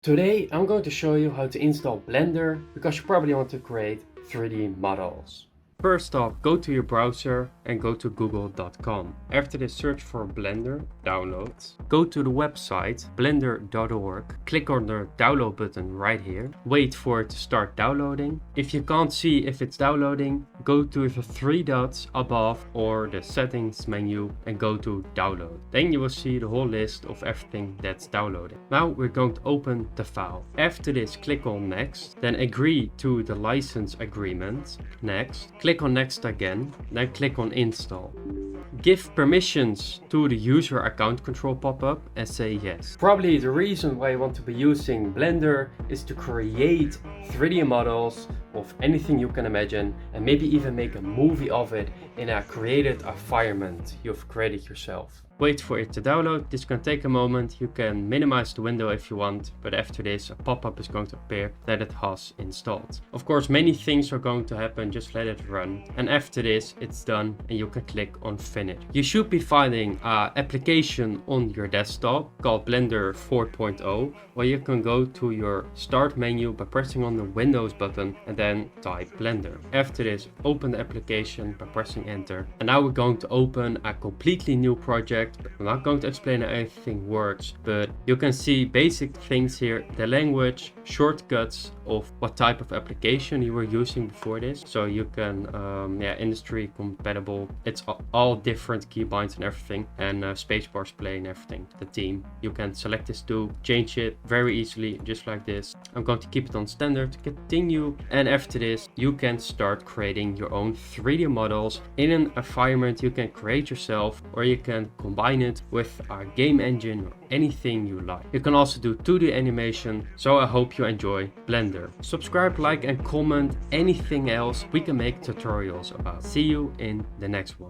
Today I'm going to show you how to install Blender because you probably want to create 3D models. First off, go to your browser and go to google.com. After this, search for Blender downloads. Go to the website blender.org. Click on the download button right here. Wait for it to start downloading. If you can't see if it's downloading, go to the three dots above or the settings menu and go to download. Then you will see the whole list of everything that's downloading. Now we're going to open the file. After this, click on next, then agree to the license agreement. Next. Click on next again, then click on install. Give permissions to the user account control pop-up and say yes. Probably the reason why you want to be using Blender is to create 3D models of anything you can imagine and maybe even make a movie of it in a created environment you've created yourself. Wait for it to download. This can take a moment. You can minimize the window if you want, but after this a pop-up is going to appear that it has installed. Of course, many things are going to happen, just let it run. And after this it's done and you can click on finish. You should be finding an application on your desktop called Blender 4.0 where you can go to your start menu by pressing on the Windows button and then type Blender. After this, open the application by pressing enter. And now we're going to open a completely new project. I'm not going to explain how everything works, but you can see basic things here, the language, shortcuts of what type of application you were using before this. So you can, industry compatible. It's all different keybinds and everything, and spacebars play and everything. The theme, you can select this too, change it very easily, just like this. I'm going to keep it on standard, continue, and after this, you can start creating your own 3D models in an environment you can create yourself, or you can combine it with a game engine or anything you like. You can also do 2D animation, so I hope you enjoy Blender. Subscribe, like and comment anything else we can make tutorials about. See you in the next one.